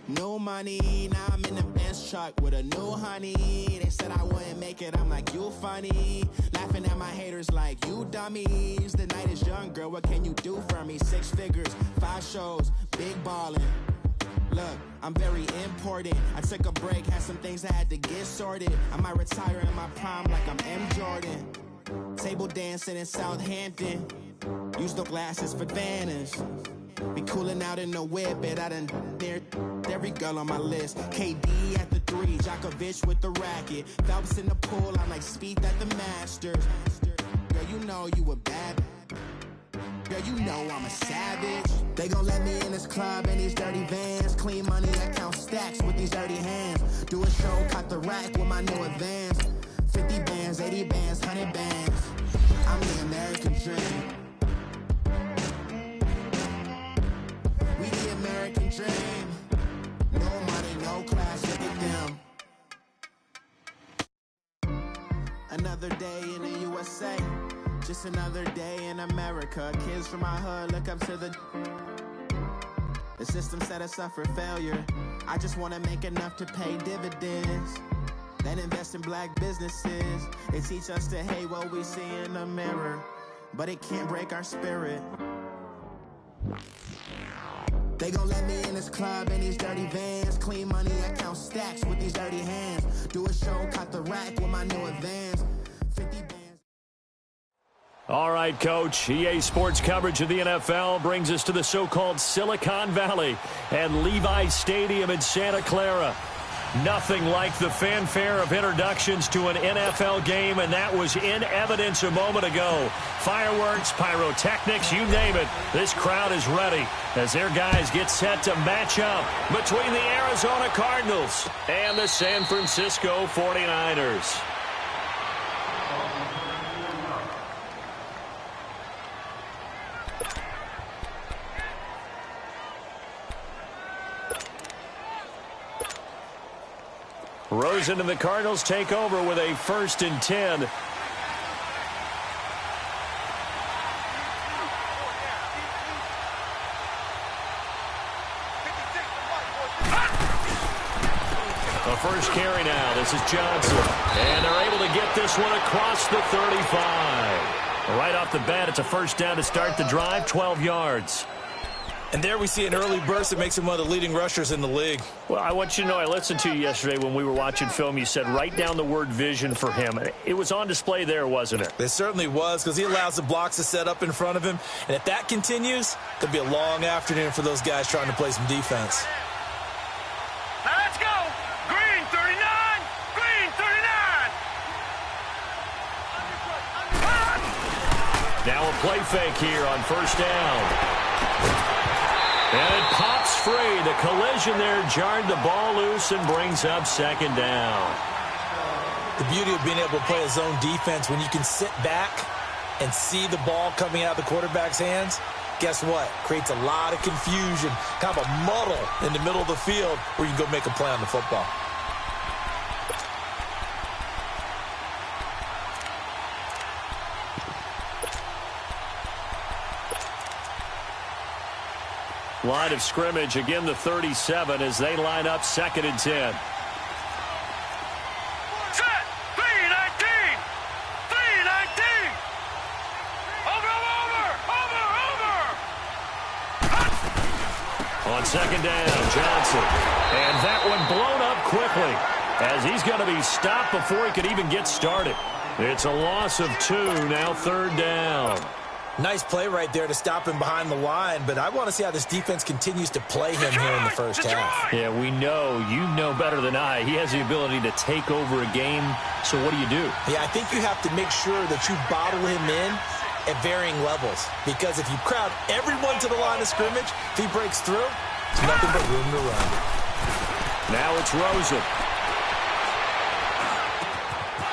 New money, now I'm in the Benz truck with a new honey. They said I wouldn't make it, I'm like, you funny. Laughing at my haters like, you dummies. The night is young, girl, what can you do for me? 6 figures, 5 shows, big ballin'. Look, I'm very important. I took a break, had some things I had to get sorted. I might retire in my prime like I'm M. Jordan. Table dancing in Southampton. Use the glasses for Vanish. Be cooling out in the whip, but I done near every girl on my list. KD at the 3, Djokovic with the racket. Phelps in the pool, I'm like Speed at the Masters. Girl, you know you a bad. Girl, you know I'm a savage. They gon' let me in this club in these dirty vans. Clean money, I count stacks with these dirty hands. Do a show, cut the rack with my new advance. 50 bands, 80 bands, 100 bands. I'm the American dream. We the American dream. No money, no class, look at them. Another day in the USA. Just another day in America. Kids from my hood look up to the system set us up for failure. I just want to make enough to pay dividends. Then invest in black businesses. They teach us to hate what we see in the mirror, but it can't break our spirit. They gon' let me in this club in these dirty vans. Clean money, I count stacks with these dirty hands. Do a show, cut the rack with my new advance. 50 bands. All right, Coach. EA Sports coverage of the NFL brings us to the so-called Silicon Valley and Levi's Stadium in Santa Clara. Nothing like the fanfare of introductions to an NFL game, and that was in evidence a moment ago. Fireworks, pyrotechnics, you name it. This crowd is ready as their guys get set to match up between the Arizona Cardinals and the San Francisco 49ers. Rosen and the Cardinals take over with a 1st and 10. The first carry now. This is Johnson. And they're able to get this one across the 35. Right off the bat, it's a 1st down to start the drive, 12 yards. And there we see an early burst that makes him one of the leading rushers in the league. Well, I want you to know, I listened to you yesterday when we were watching film. You said write down the word vision for him. It was on display there, wasn't it? It certainly was, because he allows the blocks to set up in front of him. And if that continues, it'll be a long afternoon for those guys trying to play some defense. Now let's go. Green 39. Green 39. Now a play fake here on 1st down. And it pops free. The collision there jarred the ball loose and brings up 2nd down. The beauty of being able to play a zone defense, when you can sit back and see the ball coming out of the quarterback's hands, guess what? Creates a lot of confusion, kind of a muddle in the middle of the field where you can go make a play on the football. Line of scrimmage, again the 37 as they line up 2nd and 10. Set. 319. 319. Over. On 2nd down, Johnson. And that one blown up quickly as he's going to be stopped before he could even get started. It's a loss of 2, now 3rd down. Nice play right there to stop him behind the line, but I want to see how this defense continues to play him here in the 1st half. Yeah, we know. You know better than I. He has the ability to take over a game, so what do you do? Yeah, I think you have to make sure that you bottle him in at varying levels, because if you crowd everyone to the line of scrimmage, if he breaks through, it's nothing but room to run. Now it's Rosen.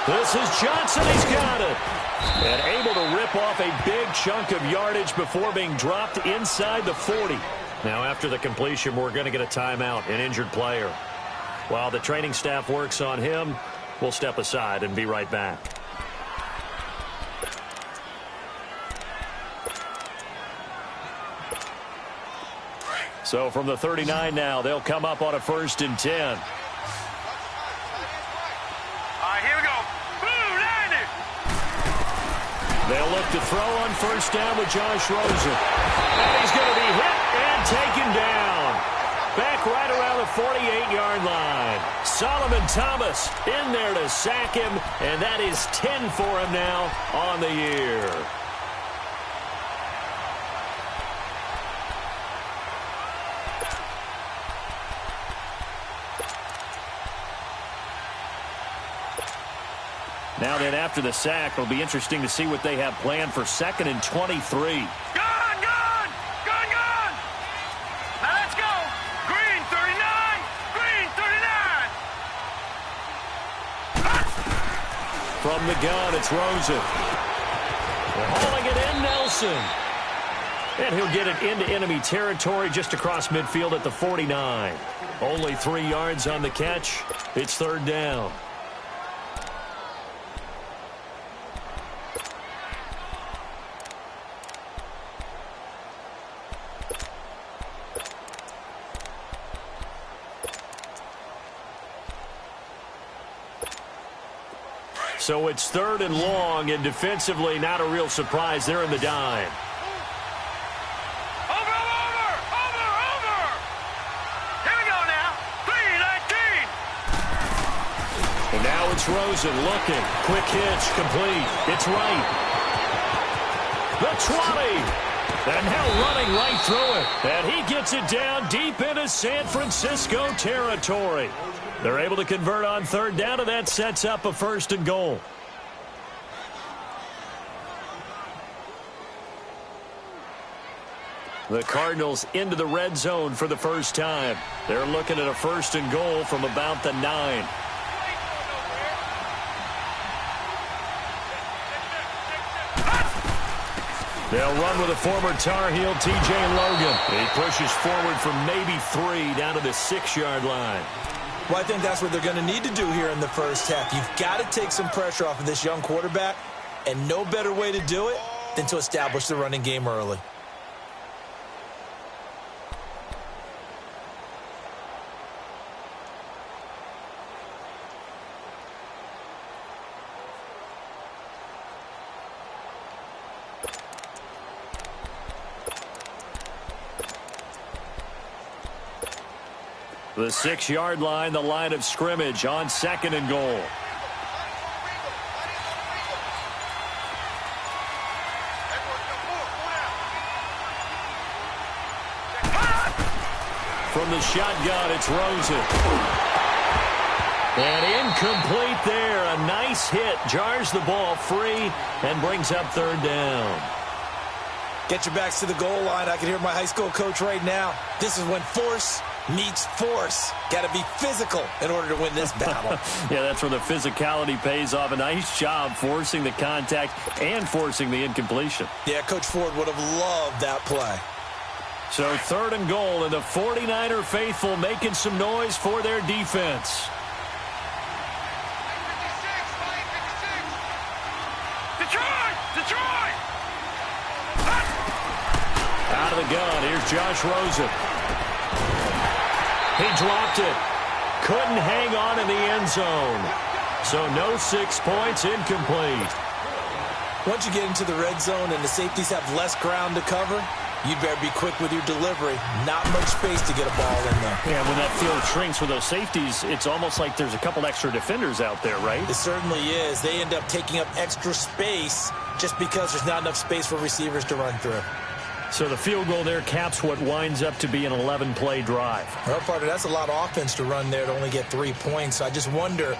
This is Johnson. He's got it. And able to rip off a big chunk of yardage before being dropped inside the 40. Now after the completion, we're going to get a timeout, an injured player. While the training staff works on him, we'll step aside and be right back. So from the 39 now, they'll come up on a 1st and 10. All right, here we go. Blue 90. They'll look to throw on 1st down with Josh Rosen. And he's going to be hit and taken down. Back right around the 48-yard line. Solomon Thomas in there to sack him, and that is 10 for him now on the year. Now then, after the sack, it'll be interesting to see what they have planned for 2nd and 23. Gun! Now let's go. Green 39. Green 39. From the gun, it's Rosen. Hauling it in, Nelson. And he'll get it into enemy territory just across midfield at the 49. Only 3 yards on the catch. It's 3rd down. So it's 3rd and long, and defensively, not a real surprise. They're in the dime. Over. Here we go now. 319. And now it's Rosen looking. Quick hitch, complete. It's right. The 20. And now running right through it. And he gets it down deep into San Francisco territory. They're able to convert on 3rd down, and that sets up a 1st and goal. The Cardinals into the red zone for the first time. They're looking at a 1st and goal from about the 9. They'll run with a former Tar Heel, T.J. Logan. He pushes forward from maybe 3 down to the 6-yard line. Well, I think that's what they're going to need to do here in the first half. You've got to take some pressure off of this young quarterback, and no better way to do it than to establish the running game early. The 6-yard line, the line of scrimmage on 2nd and goal. From the shotgun, it's Rosen. And incomplete there. A nice hit. Jars the ball free and brings up 3rd down. Get your backs to the goal line. I can hear my high school coach right now. This is when force meets force. Got to be physical in order to win this battle. Yeah, that's where the physicality pays off. A nice job forcing the contact and forcing the incompletion. Yeah, Coach Ford would have loved that play. So 3rd and goal, and the 49er faithful making some noise for their defense. Detroit! Out of the gun, here's Josh Rosen. He dropped it. Couldn't hang on in the end zone. So no 6 points, incomplete. Once you get into the red zone and the safeties have less ground to cover, you'd better be quick with your delivery. Not much space to get a ball in there. Yeah, when that field shrinks with those safeties, it's almost like there's a couple extra defenders out there, right? It certainly is. They end up taking up extra space just because there's not enough space for receivers to run through. So the field goal there caps what winds up to be an 11-play drive. Well, partner, that's a lot of offense to run there to only get 3 points. So I just wonder,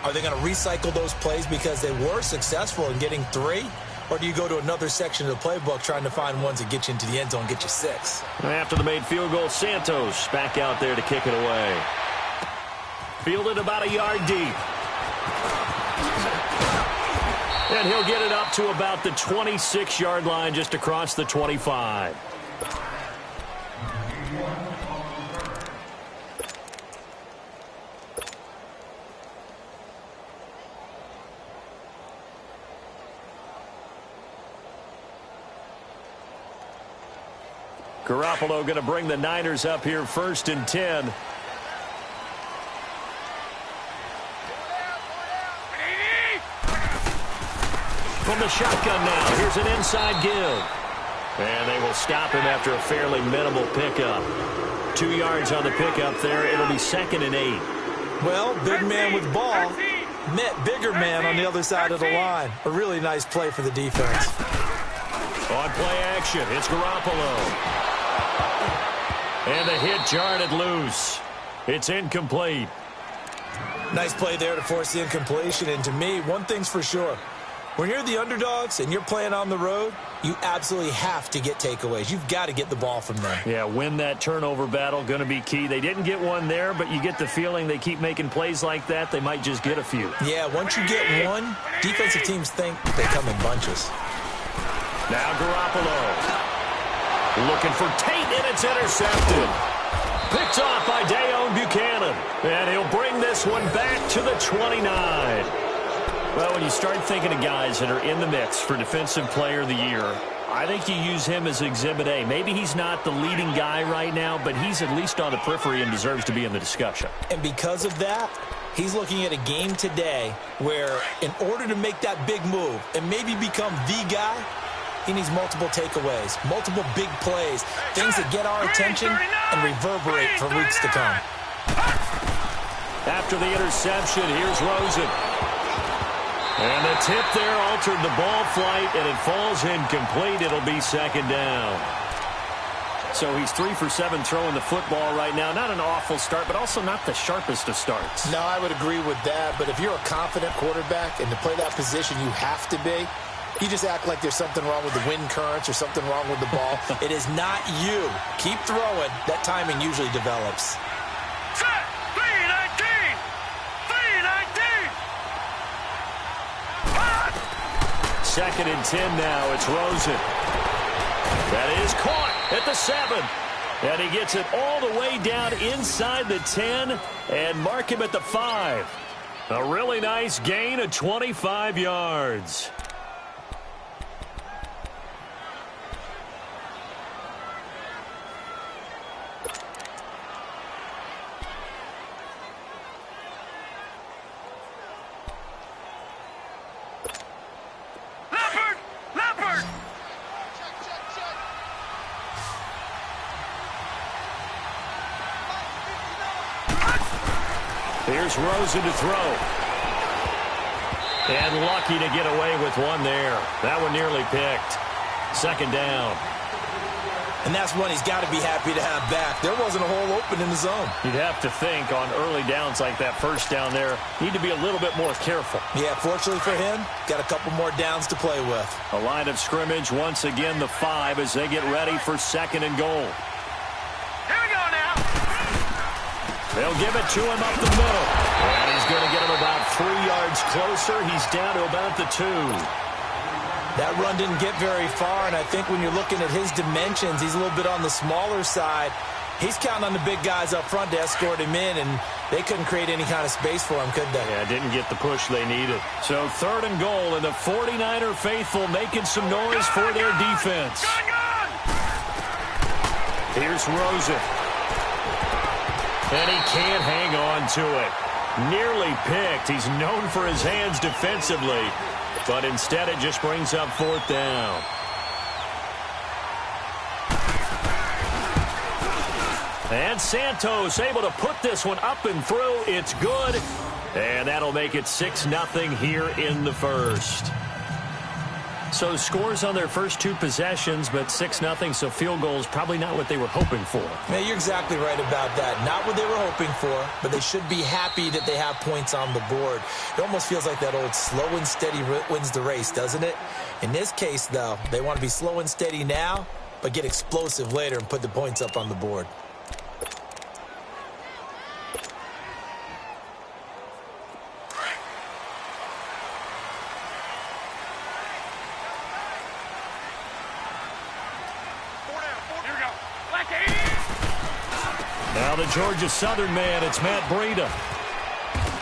are they going to recycle those plays because they were successful in getting 3? Or do you go to another section of the playbook trying to find ones that get you into the end zone, get you 6? After the made field goal, Santos back out there to kick it away. Fielded about a yard deep. And he'll get it up to about the 26-yard line, just across the 25. Garoppolo going to bring the Niners up here 1st and 10. From the shotgun now, here's an inside give. And they will stop him after a fairly minimal pickup. 2 yards on the pickup there. It'll be 2nd and 8. Well, big man with ball met bigger man on the other side of the line. A really nice play for the defense. On play action, it's Garoppolo. And the hit jarred it loose. It's incomplete. Nice play there to force the incompletion. And to me, one thing's for sure. When you're the underdogs and you're playing on the road, you absolutely have to get takeaways. You've got to get the ball from there. Yeah, win that turnover battle, going to be key. They didn't get one there, but you get the feeling they keep making plays like that, they might just get a few. Yeah, once you get one, defensive teams think they come in bunches. Now Garoppolo. Looking for Tate, and it's intercepted. Picked off by Dayon Buchanan. And he'll bring this one back to the 29. Well, when you start thinking of guys that are in the mix for Defensive Player of the Year, I think you use him as Exhibit A. Maybe he's not the leading guy right now, but he's at least on the periphery and deserves to be in the discussion. And because of that, he's looking at a game today where in order to make that big move and maybe become the guy, he needs multiple takeaways, multiple big plays, things that get our attention and reverberate for weeks to come. After the interception, here's Rosen. And the tip there altered the ball flight, and it falls incomplete. It'll be 2nd down. So he's 3 for 7 throwing the football right now. Not an awful start, but also not the sharpest of starts. No, I would agree with that. But if you're a confident quarterback and to play that position you have to be, you just act like there's something wrong with the wind currents or something wrong with the ball. It is not you. Keep throwing. That timing usually develops. Set. 3-19. 3-19. 2nd and 10 now. It's Rosen. That is caught at the 7. And he gets it all the way down inside the 10 and mark him at the 5. A really nice gain of 25 yards. Here's Rosen to throw. And lucky to get away with one there. That one nearly picked. 2nd down. And that's one he's got to be happy to have back. There wasn't a hole open in the zone. You'd have to think on early downs like that 1st down there, need to be a little bit more careful. Yeah, fortunately for him, got a couple more downs to play with. A line of scrimmage, once again the 5 as they get ready for 2nd and goal. Here we go now. They'll give it to him up the middle. And he's going to get him about 3 yards closer. He's down to about the 2. That run didn't get very far, and I think when you're looking at his dimensions, he's a little bit on the smaller side. He's counting on the big guys up front to escort him in, and they couldn't create any kind of space for him, could they? Yeah, didn't get the push they needed. So 3rd and goal, and the 49er faithful making some noise for their defense. Here's Rosen. And he can't hang on to it. Nearly picked. He's known for his hands defensively. But instead it just brings up 4th down. And Santos able to put this one up and through. It's good. And that'll make it 6-0 here in the 1st. So scores on their first 2 possessions, but 6-0, so field goals probably not what they were hoping for. Yeah, you're exactly right about that. Not what they were hoping for, but they should be happy that they have points on the board. It almost feels like that old slow and steady wins the race, doesn't it? In this case, though, they want to be slow and steady now, but get explosive later and put the points up on the board. Now the Georgia Southern man, it's Matt Breida.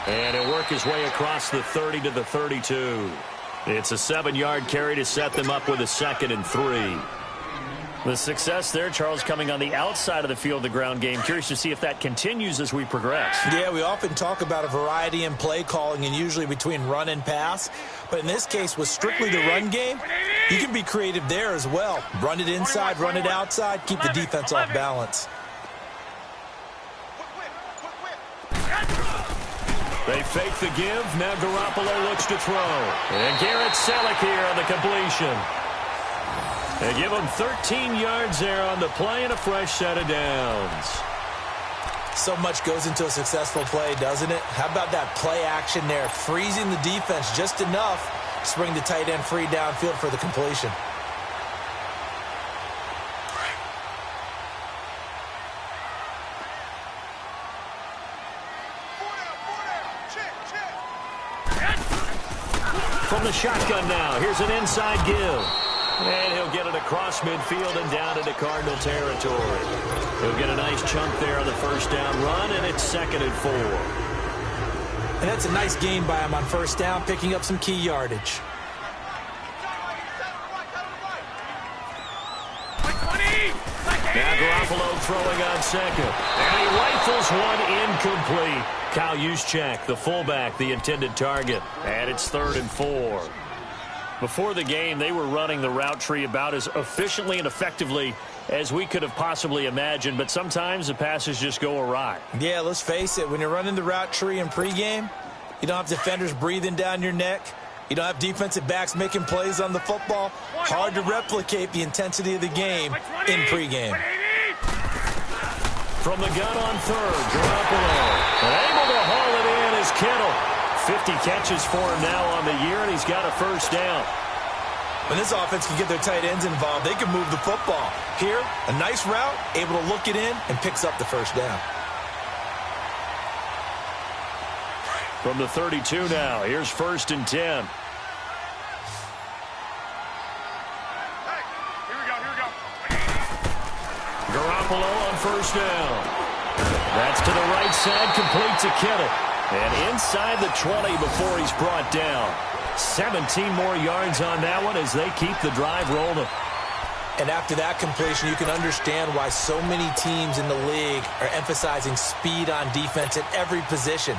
And he'll work his way across the 30 to the 32. It's a 7-yard carry to set them up with a 2nd and 3. The success there, Charles, coming on the outside of the field, the ground game. Curious to see if that continues as we progress. Yeah, we often talk about a variety in play calling and usually between run and pass. But in this case, with strictly the run game, you can be creative there as well. Run it inside, run it outside, keep the defense off balance. They fake the give. Now Garoppolo looks to throw. And Garrett Selleck here on the completion. They give him 13 yards there on the play and a fresh set of downs. So much goes into a successful play, doesn't it? How about that play action there? Freezing the defense just enough to bring the tight end free downfield for the completion. From the shotgun now, here's an inside give. And he'll get it across midfield and down into Cardinal territory. He'll get a nice chunk there on the first down run, and it's 2nd and 4. And that's a nice gain by him on first down, picking up some key yardage. Now Garoppolo throwing on second. And he rifles one incomplete. Kyle Juszczyk, the fullback, the intended target. And it's 3rd and 4. Before the game, they were running the route tree about as efficiently and effectively as we could have possibly imagined, but sometimes the passes just go awry. Yeah, let's face it. When you're running the route tree in pregame, you don't have defenders breathing down your neck. You don't have defensive backs making plays on the football. Hard to replicate the intensity of the game in pregame. From the gun on third, Garoppolo. Able to haul it in is Kittle. 50 catches for him now on the year, and he's got a first down. When this offense can get their tight ends involved, they can move the football. Here, a nice route, able to look it in, and picks up the first down. From the 32 now, here's 1st and 10. Hey, here we go. Garoppolo on first down. That's to the right side, complete to Kittle. And inside the 20 before he's brought down. 17 more yards on that one as they keep the drive rolling. And after that completion, you can understand why so many teams in the league are emphasizing speed on defense at every position.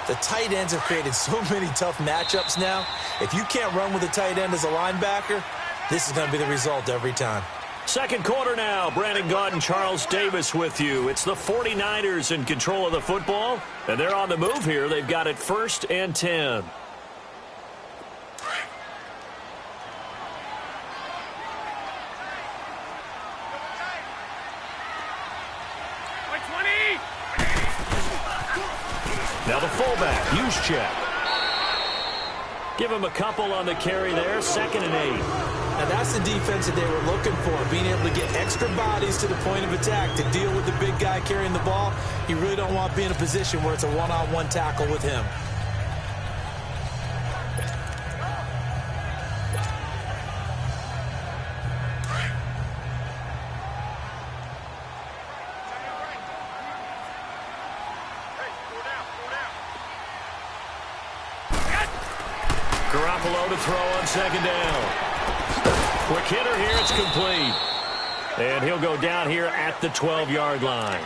The tight ends have created so many tough matchups now. If you can't run with a tight end as a linebacker, this is going to be the result every time. Second quarter now. Brandon Gaudin, Charles Davis with you. It's the 49ers in control of the football, and they're on the move here. They've got it 1st and 10. Now the fullback, Juszczyk. Give him a couple on the carry there. 2nd and 8. Now that's the defense that they were looking for, being able to get extra bodies to the point of attack to deal with the big guy carrying the ball. You really don't want to be in a position where it's a one-on-one tackle with him. Garoppolo to throw on 2nd down. Quick hitter here, it's complete. And he'll go down here at the 12-yard line.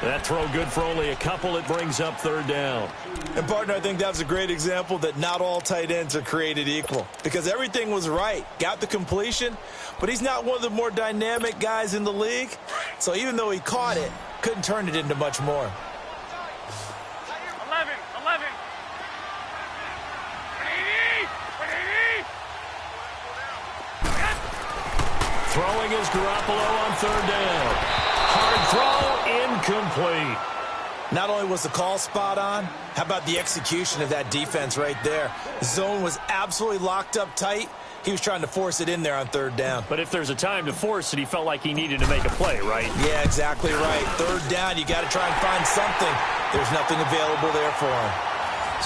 That throw good for only a couple. It brings up 3rd down. And, partner, I think that's a great example that not all tight ends are created equal. Because everything was right. Got the completion, but he's not one of the more dynamic guys in the league. So even though he caught it, couldn't turn it into much more. 11. Throwing is Garoppolo on 3rd down. Hard throw, incomplete. Not only was the call spot on, how about the execution of that defense right there? The zone was absolutely locked up tight. He was trying to force it in there on 3rd down. But if there's a time to force it, he felt like he needed to make a play, right? Yeah, exactly right. 3rd down, you got to try and find something. There's nothing available there for him.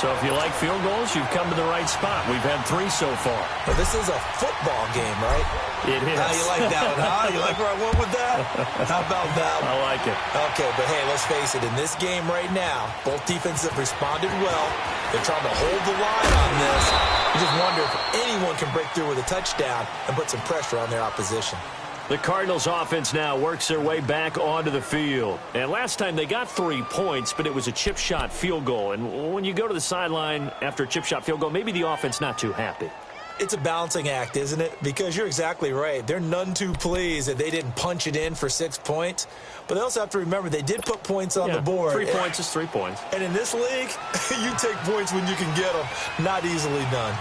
So if you like field goals, you've come to the right spot. We've had 3 so far. But this is a football game, right? It is. How you like that one, huh? You like where I went with that? How about that one? I like it. Okay, but hey, let's face it. In this game right now, both defenses have responded well. They're trying to hold the line on this. You just wonder if anyone can break through with a touchdown and put some pressure on their opposition. The Cardinals offense now works their way back onto the field. And last time they got 3 points, but it was a chip shot field goal. And when you go to the sideline after a chip shot field goal, maybe the offense not too happy. It's a balancing act, isn't it? Because you're exactly right. They're none too pleased that they didn't punch it in for 6 points. But they also have to remember they did put points on the board. 3 points is 3 points. And in this league, you take points when you can get them. Not easily done.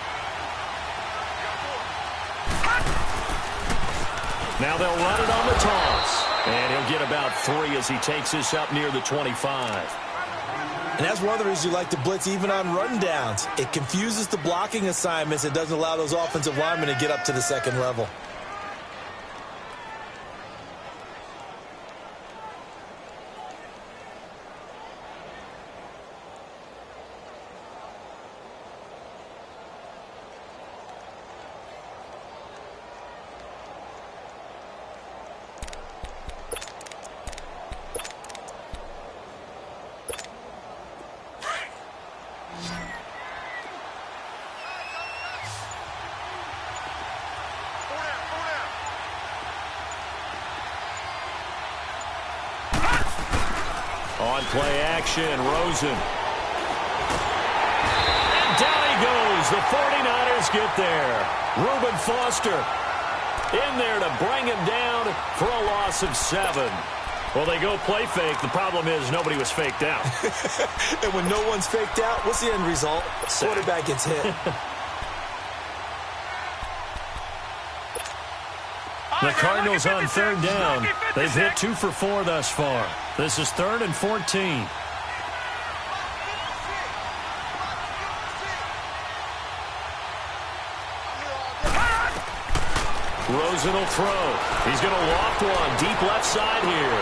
Now they'll run it on the toss. And he'll get about 3 as he takes this up near the 25. And that's one of the reasons you like to blitz even on rundowns. It confuses the blocking assignments. It doesn't allow those offensive linemen to get up to the second level. On play action, Rosen. And down he goes. The 49ers get there. Reuben Foster in there to bring him down for a loss of 7. Well, they go play fake. The problem is nobody was faked out. And when no one's faked out, what's the end result? Quarterback gets hit. The Cardinals on 3rd down. They've hit 2 for 4 thus far. This is 3rd and 14. Rosen will throw. He's going to loft one deep left side here.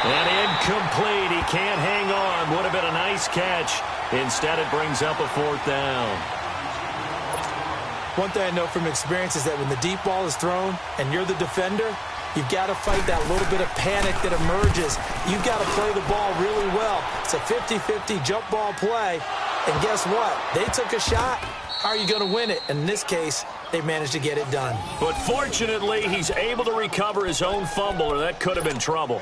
And incomplete. He can't hang on. Would have been a nice catch. Instead, it brings up a 4th down. One thing I know from experience is that when the deep ball is thrown and you're the defender, you've got to fight that little bit of panic that emerges. You've got to play the ball really well. It's a 50-50 jump ball play. And guess what? They took a shot. How are you going to win it? In this case, they managed to get it done. But fortunately, he's able to recover his own fumble, or that could have been trouble.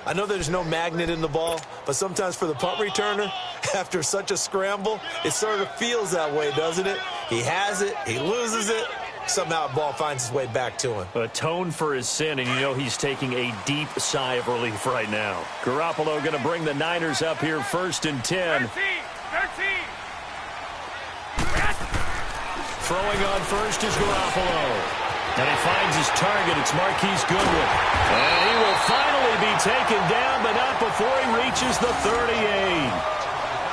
I know there's no magnet in the ball, but sometimes for the punt returner, after such a scramble, it sort of feels that way, doesn't it? He has it, he loses it, somehow the ball finds its way back to him. Atone for his sin, and you know he's taking a deep sigh of relief right now. Garoppolo going to bring the Niners up here 1st and 10. 13. Throwing on first is Garoppolo. And he finds his target. It's Marquise Goodwin. And he will finally be taken down, but not before he reaches the 38.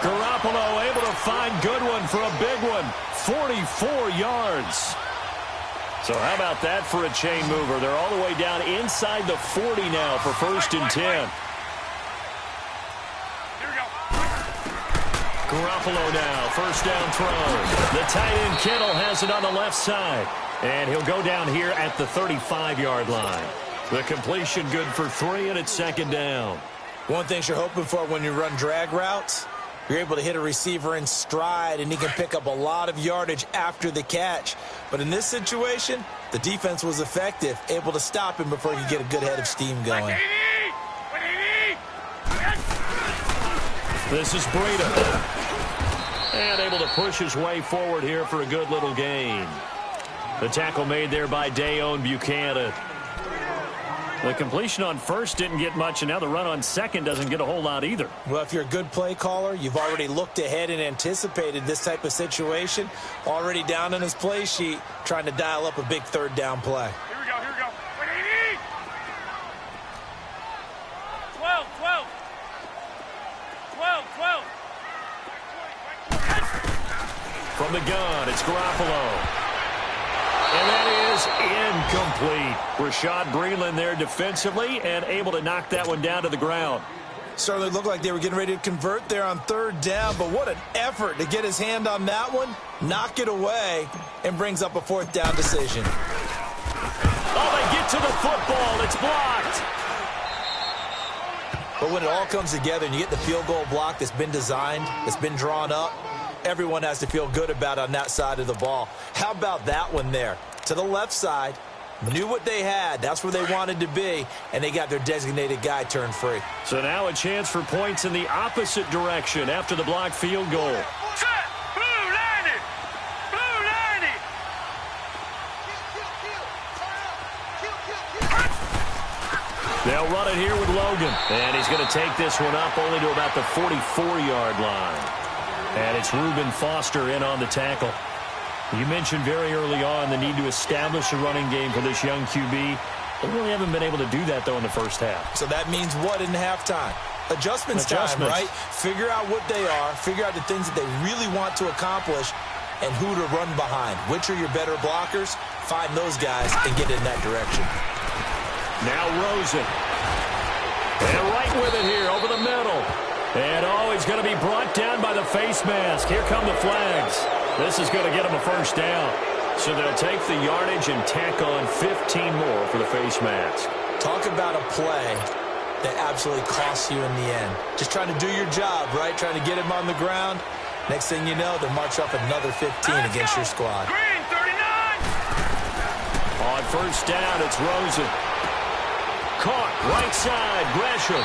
Garoppolo able to find Goodwin for a big one. 44 yards. So how about that for a chain mover? They're all the way down inside the 40 now for 1st and 10. Here we go. Garoppolo now, 1st down throw. The tight end Kittle has it on the left side. And he'll go down here at the 35-yard line. The completion good for 3, and it's 2nd down. One thing you're hoping for when you run drag routes, you're able to hit a receiver in stride, and he can pick up a lot of yardage after the catch. But in this situation, the defense was effective, able to stop him before he could get a good head of steam going. This is Breida. And able to push his way forward here for a good little gain. The tackle made there by Dayon Buchanan. The completion on first didn't get much, and now the run on second doesn't get a whole lot either. Well, if you're a good play caller, you've already looked ahead and anticipated this type of situation. Already down on his play sheet, trying to dial up a big 3rd down play. Here we go, here we go. 12, 12. 12, 12. From the gun, it's Garoppolo. And that is incomplete. Rashad Breeland there defensively and able to knock that one down to the ground. Certainly looked like they were getting ready to convert there on 3rd down, but what an effort to get his hand on that one, knock it away, and brings up a 4th down decision. Oh, they get to the football. It's blocked. But when it all comes together and you get the field goal block that's been designed, that's been drawn up, everyone has to feel good about on that side of the ball. How about that one there? To the left side, Knew what they had. That's where they wanted to be, and they got their designated guy turned free. So now a chance for points in the opposite direction after the blocked field goal. Set. Blue 90. Blue 90. They'll run it here with Logan. And he's going to take this one up only to about the 44-yard line. And it's Reuben Foster in on the tackle. You mentioned very early on the need to establish a running game for this young QB. They really haven't been able to do that, though, in the first half. So that means what in halftime? Adjustments time, right? Figure out what they are, figure out the things that they really want to accomplish, and who to run behind. Which are your better blockers? Find those guys and get in that direction. Now Rosen. And right with it here, over the middle. And, he's going to be brought down by the face mask. Here come the flags. This is going to get him a first down. So they'll take the yardage and tack on 15 more for the face mask. Talk about a play that absolutely costs you in the end. Just trying to do your job, right? Trying to get him on the ground. Next thing you know, they'll march up another 15 against your squad. Green 39. On first down, it's Rosen. Caught right side, Gresham.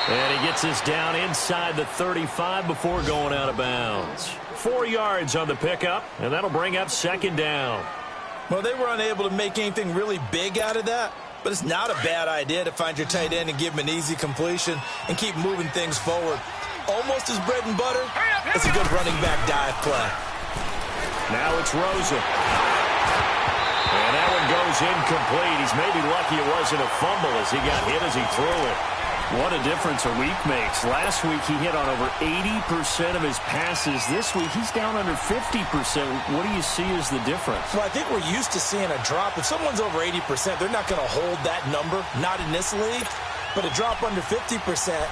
And he gets this down inside the 35 before going out of bounds. 4 yards on the pickup, and that'll bring up second down. Well, they were unable to make anything really big out of that, but it's not a bad idea to find your tight end and give him an easy completion and keep moving things forward. Almost as bread and butter, it's a good running back dive play. Now it's Rosen. And that one goes incomplete. He's maybe lucky it wasn't a fumble as he got hit as he threw it. What a difference a week makes. Last week he hit on over 80% of his passes. This week he's down under 50%. What do you see as the difference? Well, I think we're used to seeing a drop. If someone's over 80%, they're not going to hold that number, not in this league. But a drop under 50%,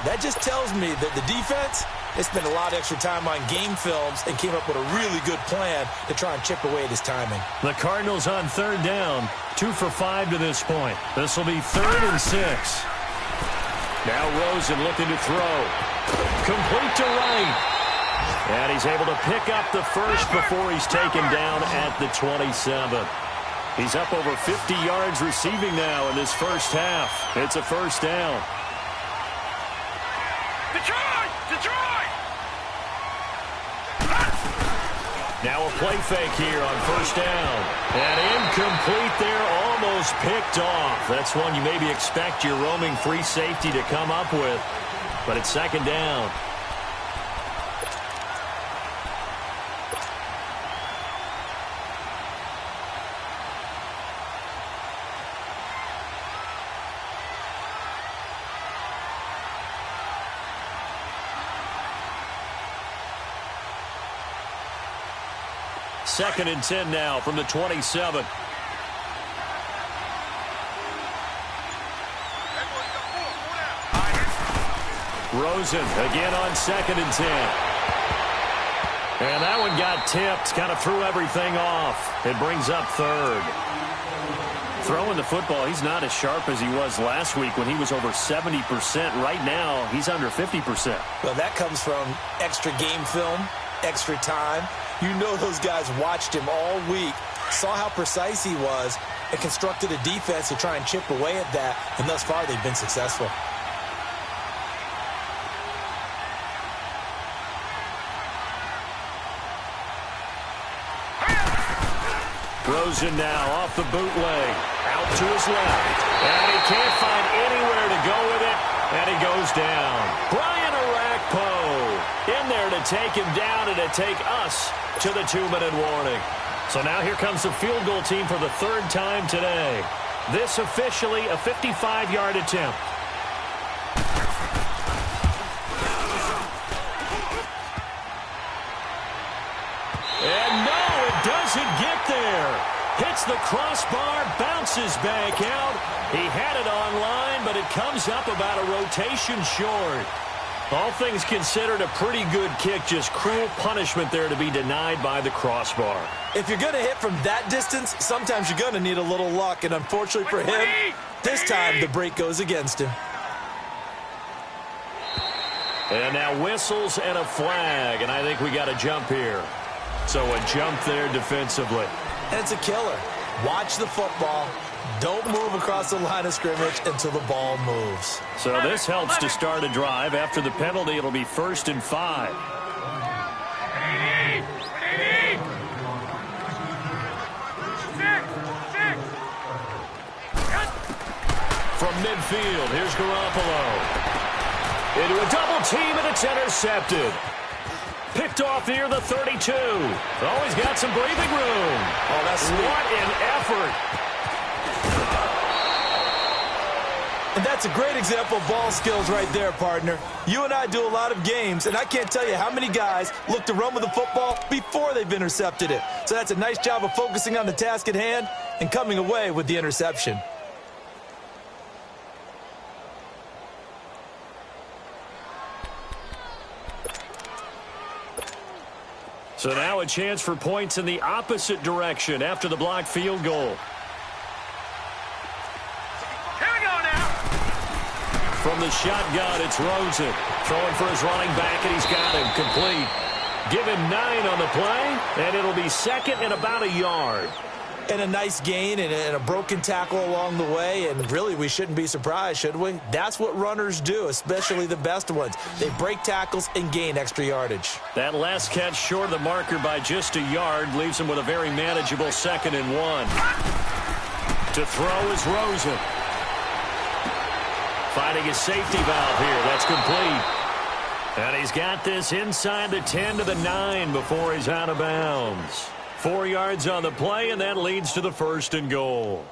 that just tells me that the defense, they spent a lot of extra time on game films and came up with a really good plan to try and chip away at his timing. The Cardinals on third down, 2 for 5 to this point. This will be 3rd and 6. Now Rosen looking to throw. Complete to right. And he's able to pick up the first before he's taken down at the 27. He's up over 50 yards receiving now in this first half. It's a first down. Detroit! Detroit! Now a play fake here on first down. And incomplete there, almost picked off. That's one you maybe expect your roaming free safety to come up with. But it's second down. Second and 10 now from the 27. Rosen again on second and 10. And that one got tipped, kind of threw everything off. It brings up third. Throwing the football, he's not as sharp as he was last week when he was over 70%. Right now, he's under 50%. Well, that comes from extra game film, extra time. You know those guys watched him all week, saw how precise he was, and constructed a defense to try and chip away at that, and thus far they've been successful. Rosen now off the bootleg, out to his left, and he can't find anywhere to go with it, and he goes down. Brian Orakpo in there to take him down and to take us to the 2-minute warning. So now here comes the field goal team for the 3rd time today. This officially a 55-yard attempt. And no, it doesn't get there. Hits the crossbar, bounces back out. He had it online, but it comes up about a rotation short. All things considered, a pretty good kick, just cruel punishment there to be denied by the crossbar. If you're going to hit from that distance, sometimes you're going to need a little luck, and unfortunately for him, this time the break goes against him. And now whistles and a flag, and I think we got a jump here. So a jump there defensively. And it's a killer. Watch the football. Don't move across the line of scrimmage until the ball moves. So this helps to start a drive. After the penalty, it'll be 1st and 5. From midfield, here's Garoppolo. Into a double team, and it's intercepted. Picked off near the 32. Oh, he's got some breathing room. Oh, that's sweet. What an effort. And that's a great example of ball skills right there, partner. You and I do a lot of games, and I can't tell you how many guys look to run with the football before they've intercepted it. So that's a nice job of focusing on the task at hand and coming away with the interception. So now a chance for points in the opposite direction after the blocked field goal. Here we go now. From the shotgun, it's Rosen. Throwing for his running back, and he's got him complete. Give him 9 on the play, and it'll be 2nd and about a yard. And a nice gain and a broken tackle along the way, and really we shouldn't be surprised, should we? That's what runners do, especially the best ones. They break tackles and gain extra yardage. That last catch short of the marker by just a yard leaves him with a very manageable 2nd and 1. To throw is Rosen. Finding a safety valve here. That's complete. And he's got this inside the 10 to the 9 before he's out of bounds. 4 yards on the play, and that leads to the 1st and goal.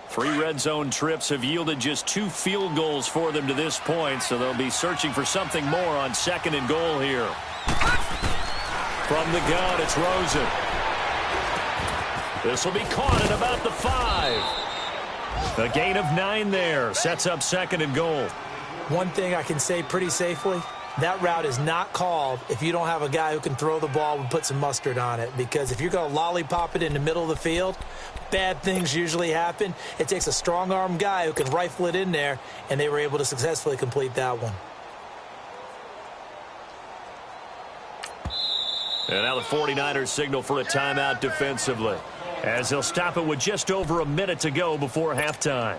Three red zone trips have yielded just 2 field goals for them to this point, so they'll be searching for something more on 2nd and goal here. From the gun, it's Rosen. This will be caught at about the 5. A gain of 9 there. Sets up 2nd and goal. One thing I can say pretty safely, that route is not called if you don't have a guy who can throw the ball and put some mustard on it. Because if you're going to lollipop it in the middle of the field, bad things usually happen. It takes a strong-arm guy who can rifle it in there, and they were able to successfully complete that one. And now the 49ers signal for a timeout defensively, as they'll stop it with just over a minute to go before halftime.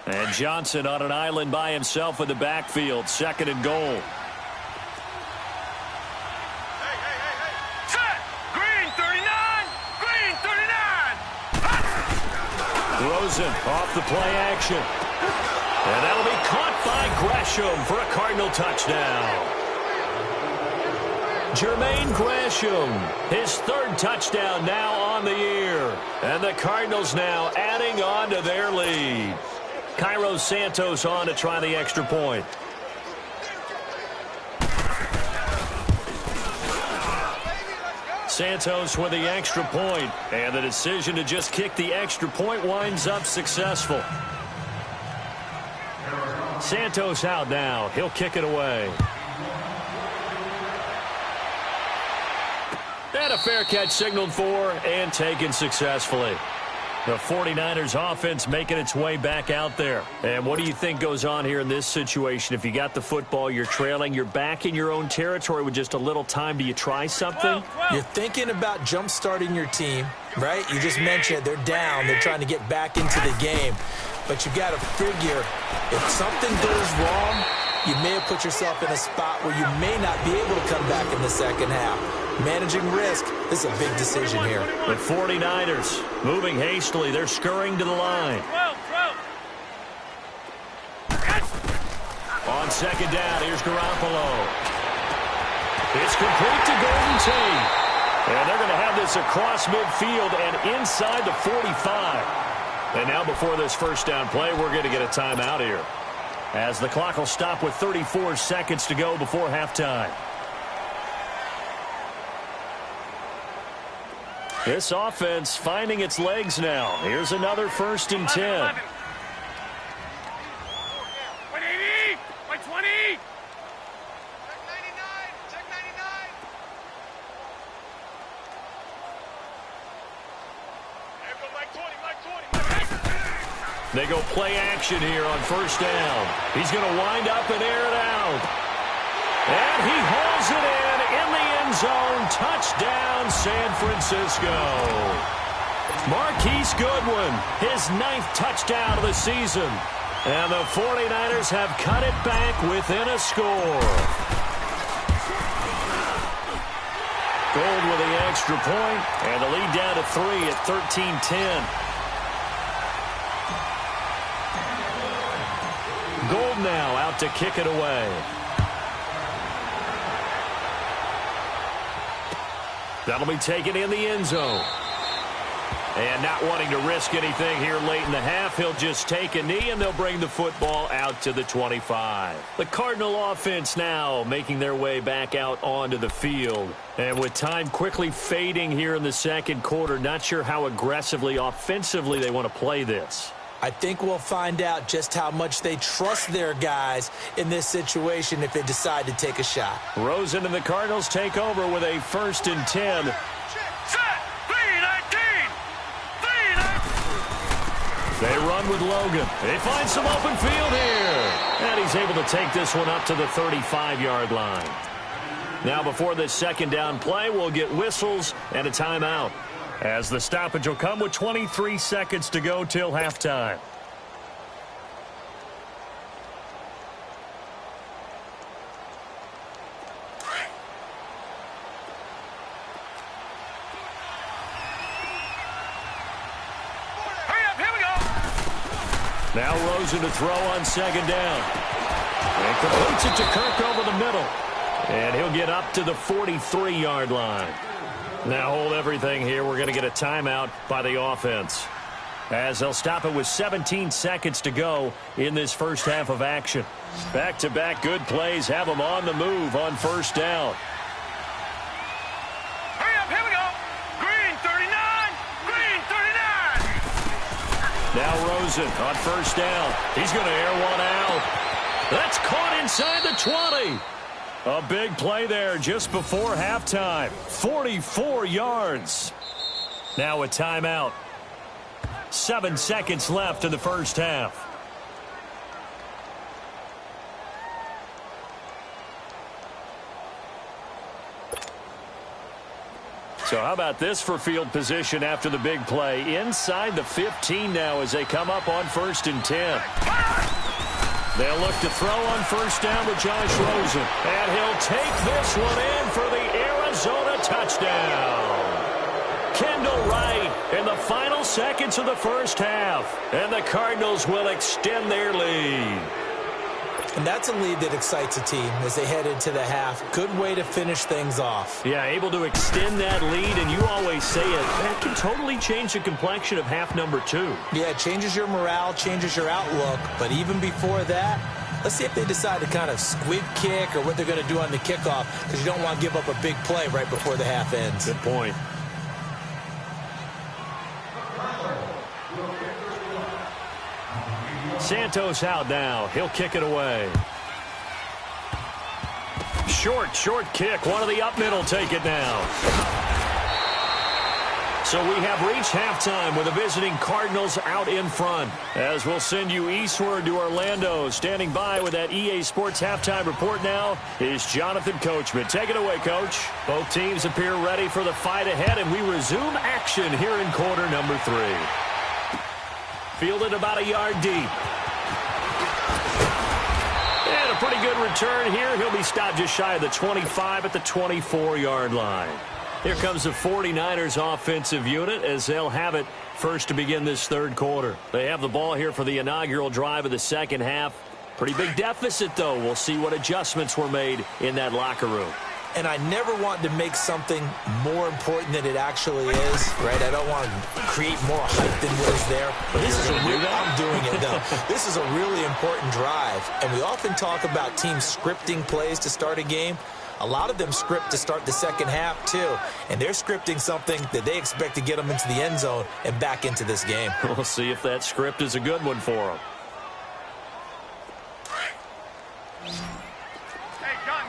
And Johnson on an island by himself in the backfield. 2nd and goal. Set. Green 39. Green 39. Rosen off the play action. And that'll be caught by Gresham for a Cardinal touchdown. Jermaine Gresham, his 3rd touchdown now on the year. And the Cardinals now adding on to their lead. Cairo Santos on to try the extra point. Santos with the extra point, and the decision to just kick the extra point winds up successful. Santos out now. He'll kick it away. And a fair catch signaled for and taken successfully. The 49ers offense making its way back out there. And what do you think goes on here in this situation? If you got the football, you're trailing, you're back in your own territory with just a little time. Do you try something? You're thinking about jump-starting your team, right? You just mentioned they're down. They're trying to get back into the game. But you got to figure if something goes wrong, you may have put yourself in a spot where you may not be able to come back in the second half. Managing risk, this is a big decision here. The 49ers moving hastily. They're scurrying to the line. On 2nd down, here's Garoppolo. It's complete to Golden Tate. And they're going to have this across midfield and inside the 45. And now before this 1st down play, we're going to get a timeout here, as the clock will stop with 34 seconds to go before halftime. This offense finding its legs now. Here's another 1st and 10. 180. 120. Check 99. There go Mike 20. They go play action here on 1st down. He's going to wind up and air it out. And he hauls it in the end zone. Touchdown, San Francisco. Marquise Goodwin, his 9th touchdown of the season. And the 49ers have cut it back within a score. Gold with the extra point, and the lead down to 3 at 13-10. Gold now out to kick it away. That'll be taken in the end zone. And not wanting to risk anything here late in the half, he'll just take a knee, and they'll bring the football out to the 25. The Cardinal offense now making their way back out onto the field. And with time quickly fading here in the second quarter, not sure how aggressively, offensively they want to play this. I think we'll find out just how much they trust their guys in this situation if they decide to take a shot. Rosen and the Cardinals take over with a 1st and 10. Set. 319. They run with Logan. They find some open field here. And he's able to take this one up to the 35-yard line. Now before this 2nd down play, we'll get whistles and a timeout, as the stoppage will come with 23 seconds to go till halftime. Hurry up, here we go. Now Rosen to throw on 2nd down. And completes it to Kirk over the middle. And he'll get up to the 43-yard line. Now hold everything here. We're going to get a timeout by the offense, as they'll stop it with 17 seconds to go in this first half of action. Back-to-back good plays have them on the move on 1st down. Hurry up, here we go. Green 39. Green 39. Now Rosen on 1st down. He's going to air one out. That's caught inside the 20. A big play there just before halftime. 44 yards. Now a timeout. 7 seconds left in the first half. So how about this for field position after the big play? Inside the 15 now as they come up on 1st and 10. They'll look to throw on 1st down with Josh Rosen. And he'll take this one in for the Arizona touchdown. Kendall Wright in the final seconds of the first half. And the Cardinals will extend their lead. And that's a lead that excites a team as they head into the half. Good way to finish things off. Yeah, able to extend that lead, and you always say it, that can totally change the complexion of half number 2. Yeah, it changes your morale, changes your outlook. But even before that, let's see if they decide to kind of squib kick or what they're going to do on the kickoff, because you don't want to give up a big play right before the half ends. Good point. Santos out now. He'll kick it away. Short kick. One of the up middle take it now. So we have reached halftime with the visiting Cardinals out in front. As we'll send you eastward to Orlando. Standing by with that EA Sports halftime report now is Jonathan Coachman. Take it away, Coach. Both teams appear ready for the fight ahead, and we resume action here in quarter number 3. Fielded about a yard deep. And a pretty good return here. He'll be stopped just shy of the 25 at the 24-yard line. Here comes the 49ers offensive unit as they'll have it first to begin this third quarter. They have the ball here for the inaugural drive of the second half. Pretty big deficit, though. We'll see what adjustments were made in that locker room. and I never want to make something more important than it actually is, right? I don't want to create more hype than what is there. But this is I'm doing it, though. This is a really important drive, and we often talk about teams scripting plays to start a game. A lot of them script to start the second half, too, and they're scripting something that they expect to get them into the end zone and back into this game. We'll see if that script is a good one for them. Hey, gun.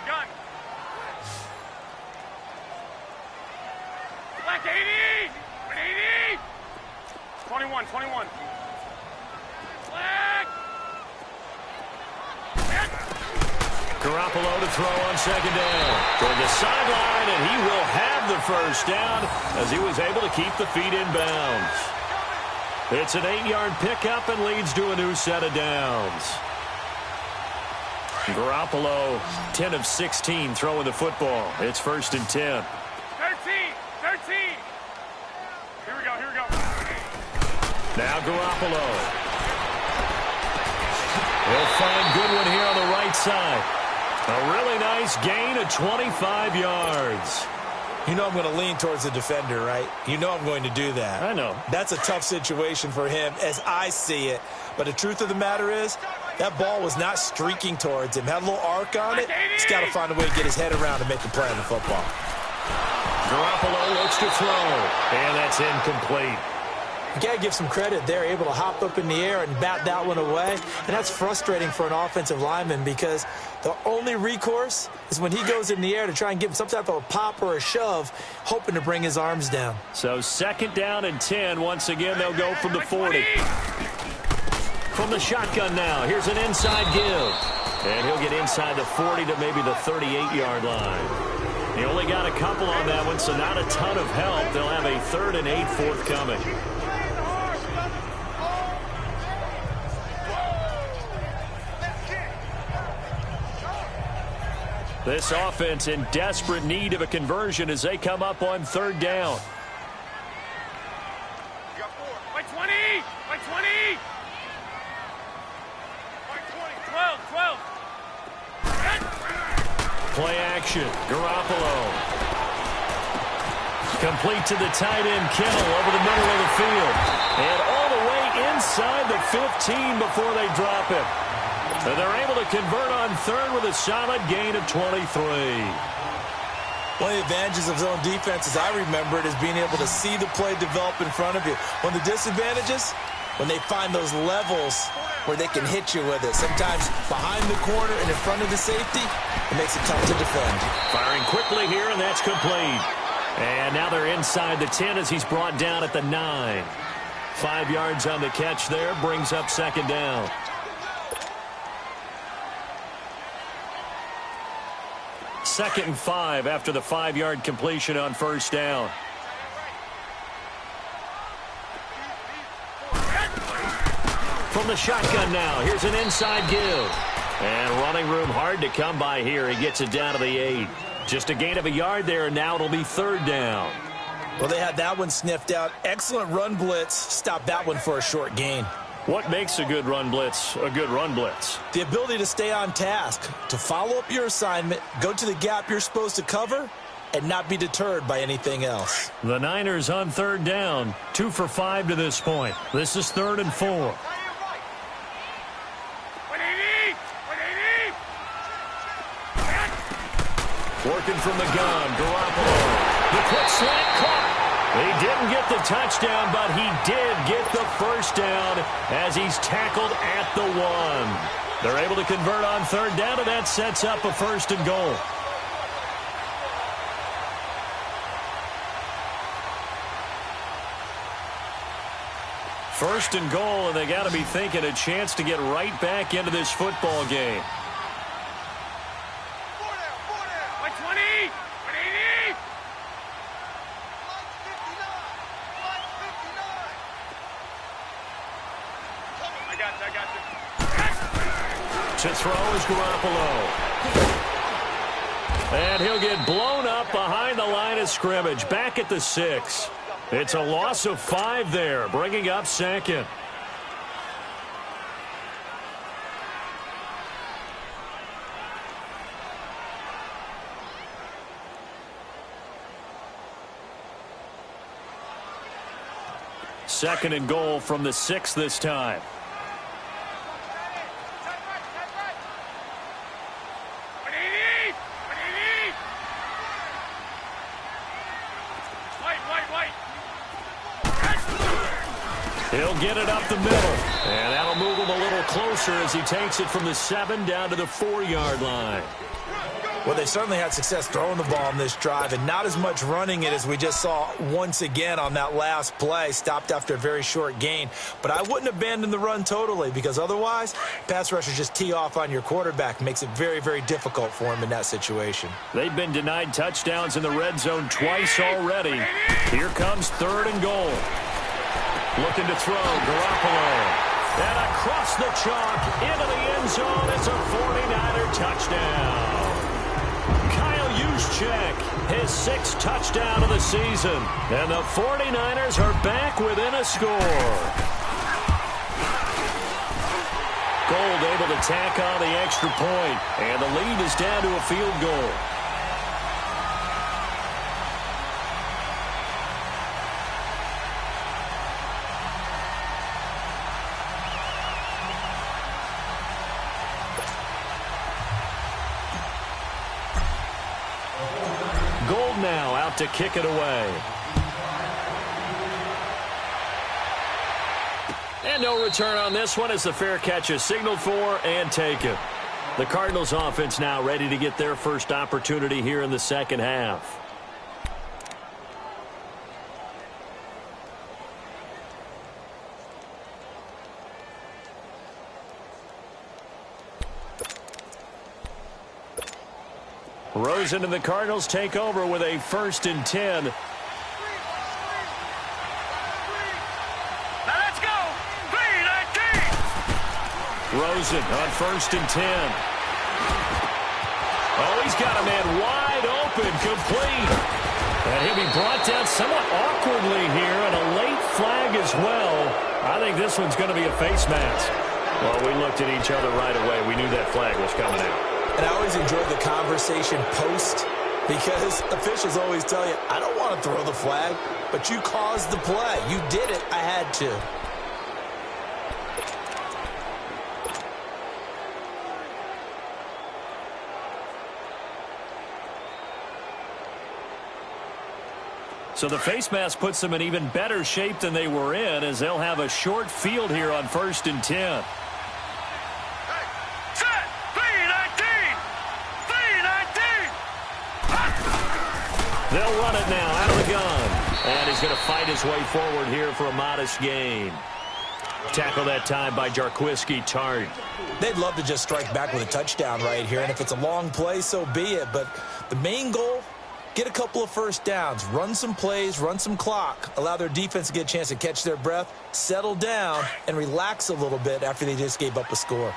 Black 80! 180! 21. Black! Garoppolo to throw on second down. Toward the sideline, and he will have the first down as he was able to keep the feet in bounds. It's an 8-yard pickup and leads to a new set of downs. Garoppolo, 10 of 16 throwing the football. It's 1st and 10. 13! Here we go. Now Garoppolo. He'll find Goodwin here on the right side. A really nice gain of 25 yards. You know I'm going to lean towards the defender, right? You know I'm going to do that. I know. That's a tough situation for him as I see it. But the truth of the matter is, that ball was not streaking towards him. Had a little arc on it. He's got to find a way to get his head around and make a play on the football. Garoppolo looks to throw, and that's incomplete. You got to give some credit. They're able to hop up in the air and bat that one away. And that's frustrating for an offensive lineman because the only recourse is when he goes in the air to try and give him some type of a pop or a shove, hoping to bring his arms down. So 2nd down and 10. Once again, they'll go from the 40. From the shotgun now, here's an inside give. And he'll get inside the 40 to maybe the 38-yard line. He only got a couple on that one, so not a ton of help. They'll have a 3rd and 8 forthcoming. This offense in desperate need of a conversion as they come up on 3rd down. By 20! 12! Play action. Garoppolo. Complete to the tight end, Kittle, over the middle of the field. And all the way inside the 15 before they drop him. And they're able to convert on 3rd with a solid gain of 23. One of the advantages of zone defense, as I remember it, is being able to see the play develop in front of you. One of the disadvantages, when they find those levels where they can hit you with it. Sometimes behind the corner and in front of the safety, it makes it tough to defend. Firing quickly here, and that's complete. And now they're inside the 10 as he's brought down at the 9. 5 yards on the catch there, brings up 2nd down. Second and 5 after the 5-yard completion on 1st down. From the shotgun now, here's an inside give. And running room hard to come by here. He gets it down to the 8. Just a gain of a yard there, and now it'll be 3rd down. Well, they had that one sniffed out. Excellent run blitz. Stopped that one for a short gain. What makes a good run blitz a good run blitz? The ability to stay on task, to follow up your assignment, go to the gap you're supposed to cover, and not be deterred by anything else. The Niners on 3rd down, 2 for 5 to this point. This is 3rd and 4. 180! Working from the gun, Garoppolo. The quick slant caught. He didn't get the touchdown, but he did get the first down as he's tackled at the 1. They're able to convert on 3rd down, and that sets up a 1st and goal. First and goal, and they got to be thinking a chance to get right back into this football game. By 20! 180! I got you. To throw is Garoppolo. And he'll get blown up behind the line of scrimmage. Back at the 6. It's a loss of 5 there, bringing up 2nd. 2nd and goal from the 6 this time. He'll get it up the middle, and that'll move him a little closer as he takes it from the 7 down to the 4-yard line. Well, they certainly had success throwing the ball on this drive, and not as much running it as we just saw once again on that last play, stopped after a very short gain. But I wouldn't abandon the run totally, because otherwise, pass rushers just tee off on your quarterback. Makes it very, very difficult for him in that situation. They've been denied touchdowns in the red zone twice already. Here comes 3rd and goal. Looking to throw, Garoppolo. And across the chalk, into the end zone, it's a 49er touchdown. Kyle Juszczyk, his 6th touchdown of the season. And the 49ers are back within a score. Gold able to tack on the extra point, and the lead is down to a field goal. Now out to kick it away. And no return on this one as the fair catch is signaled for and taken. The Cardinals offense now ready to get their first opportunity here in the second half. Rosen and the Cardinals take over with a 1st and 10. Now let's go. 3-19. Rosen on 1st and 10. Oh, he's got a man wide open, complete. And he'll be brought down somewhat awkwardly here, and a late flag as well. I think this one's going to be a face mask. Well, we looked at each other right away. We knew that flag was coming out. And I always enjoy the conversation post, because officials always tell you, I don't want to throw the flag, but you caused the play. You did it. I had to. So the face mask puts them in even better shape than they were in, as they'll have a short field here on 1st and 10. They'll run it now out of the gun. And he's going to fight his way forward here for a modest gain. Tackle that time by Jarquiski Tart. They'd love to just strike back with a touchdown right here. And if it's a long play, so be it. But the main goal, get a couple of first downs. Run some plays, run some clock. Allow their defense to get a chance to catch their breath, settle down, and relax a little bit after they just gave up a score.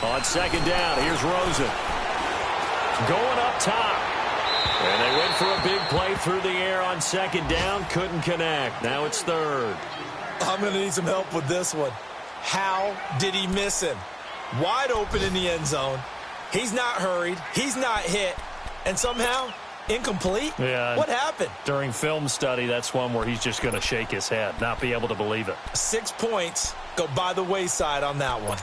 On 2nd down, here's Rosen. Going up top. And they went for a big play through the air on 2nd down. Couldn't connect. Now it's 3rd. I'm going to need some help with this one. How did he miss him? Wide open in the end zone. He's not hurried. He's not hit. And somehow, incomplete? Yeah. What happened? During film study, that's one where he's just going to shake his head, not be able to believe it. 6 points go by the wayside on that one.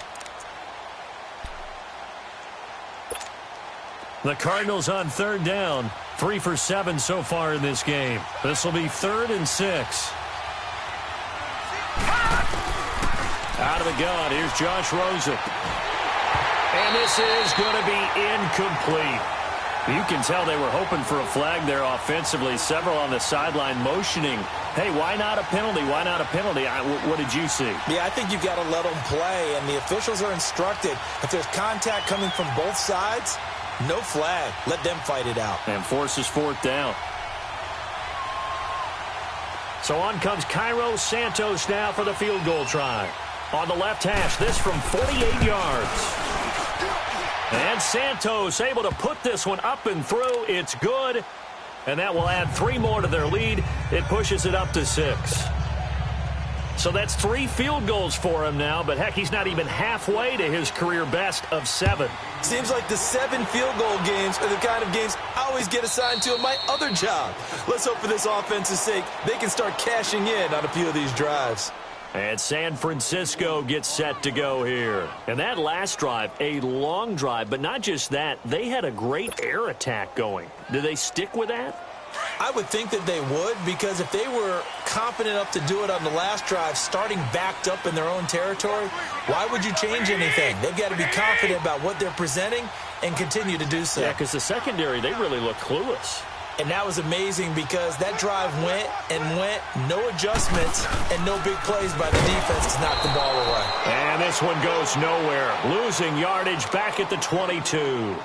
The Cardinals on 3rd down. 3 for 7 so far in this game. This will be 3rd and 6. Out of the gun, here's Josh Rosen. And this is going to be incomplete. You can tell they were hoping for a flag there offensively. Several on the sideline motioning, hey, why not a penalty? Why not a penalty? What did you see? Yeah, I think you've got to let them play, and the officials are instructed. If there's contact coming from both sides, no flag. Let them fight it out. And forces 4th down. So on comes Cairo Santos now for the field goal try. On the left hash, this from 48 yards. And Santos able to put this one up and through. It's good. And that will add 3 more to their lead. It pushes it up to 6. So that's 3 field goals for him now, but heck, he's not even halfway to his career best of 7. Seems like the 7 field goal games are the kind of games I always get assigned to in my other job. Let's hope for this offense's sake they can start cashing in on a few of these drives. And San Francisco gets set to go here. And that last drive, a long drive, but not just that, they had a great air attack going. Do they stick with that? I would think that they would, because if they were confident enough to do it on the last drive, starting backed up in their own territory, why would you change anything? They've got to be confident about what they're presenting and continue to do so. Yeah, because the secondary, they really look clueless. And that was amazing because that drive went and went, no adjustments, and no big plays by the defense to knock the ball away. And this one goes nowhere. Losing yardage back at the 22.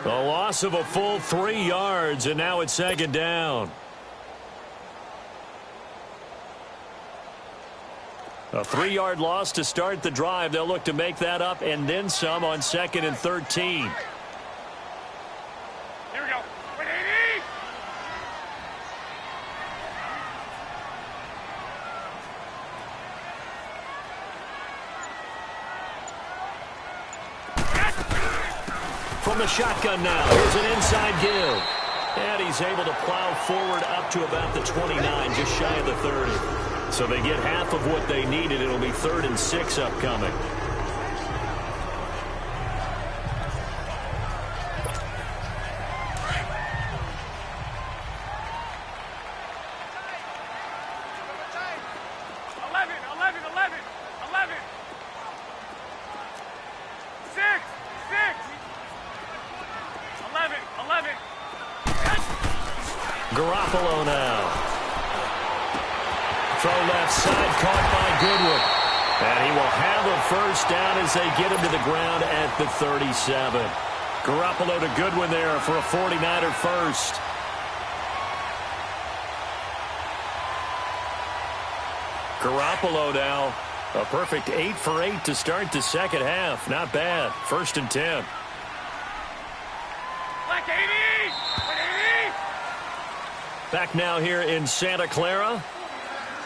A loss of a full 3 yards, and now it's 2nd down. A 3-yard loss to start the drive. They'll look to make that up and then some on 2nd and 13. Here we go. 180. From the shotgun now, here's an inside give. And he's able to plow forward up to about the 29, just shy of the 30. So they get half of what they needed. It'll be 3rd and 6 upcoming. Garoppolo now. Throw left side, caught by Goodwin. And he will have a first down as they get him to the ground at the 37. Garoppolo to Goodwin there for a 49er first. Garoppolo now, a perfect 8 for 8 to start the second half. Not bad. 1st and 10. Black 80. 180. Back now here in Santa Clara.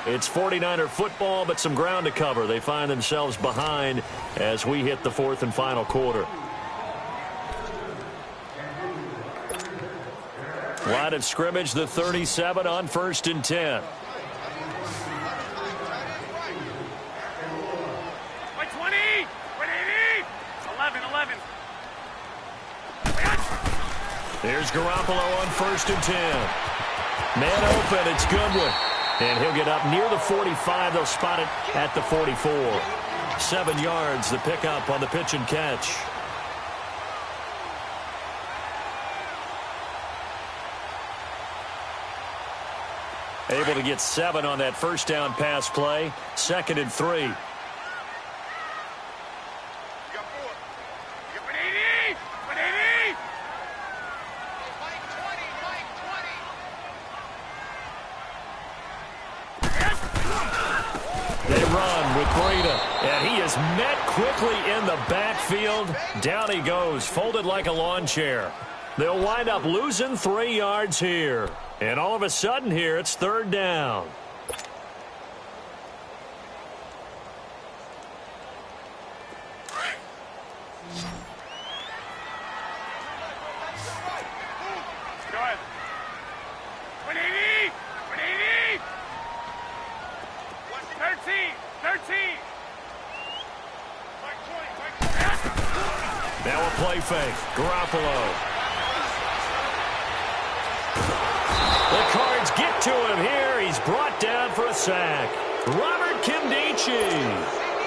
It's 49er football, but some ground to cover. They find themselves behind as we hit the 4th and final quarter. Line of scrimmage, the 37 on 1st and 10. White 20. 180. 11. Here's Garoppolo on 1st and 10. Man open, it's Goodwin. And he'll get up near the 45. They'll spot it at the 44. 7 yards, the pickup on the pitch and catch. Able to get 7 on that first down pass play. 2nd and 3. And he is met quickly in the backfield. Down he goes, folded like a lawn chair. They'll wind up losing 3 yards here. And all of a sudden here, it's 3rd down. Go ahead. 180. 180. 13. Now a play fake. Garoppolo. The Cards get to him here. He's brought down for a sack. Robert Kimdichie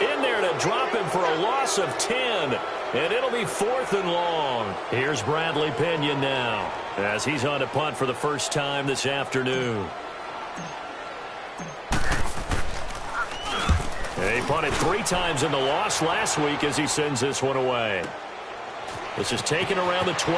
in there to drop him for a loss of 10. And it'll be 4th and long. Here's Bradley Pinion now as he's on to punt for the first time this afternoon. He punted 3 times in the loss last week as he sends this one away. This is taken around the 12.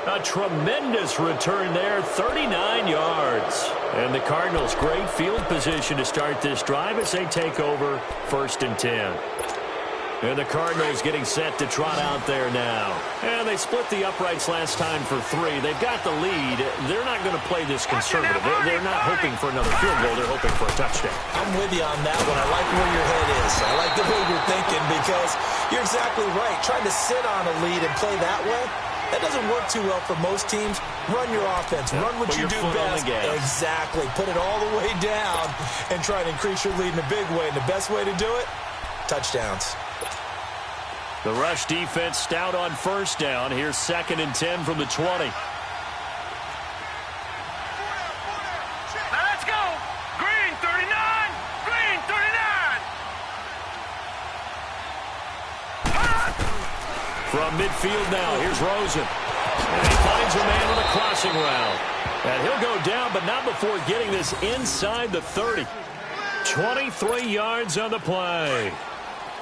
A tremendous return there, 39 yards. And the Cardinals, great field position to start this drive as they take over 1st and 10. And the Cardinals getting set to trot out there now. And they split the uprights last time for 3. They've got the lead. They're not going to play this conservative. They're not hoping for another field goal. They're hoping for a touchdown. I'm with you on that one. I like where your head is. I like the way you're thinking because you're exactly right. Trying to sit on a lead and play that way, that doesn't work too well for most teams. Run your offense. Run what you do best. Exactly. Put it all the way down and try to increase your lead in a big way. And the best way to do it, touchdowns. The rush defense stout on first down. Here's 2nd and 10 from the 20. Now let's go. Green 39. Green 39. From midfield now, here's Rosen. And he finds a man with a crossing route. And he'll go down, but not before getting this inside the 30. 23 yards on the play.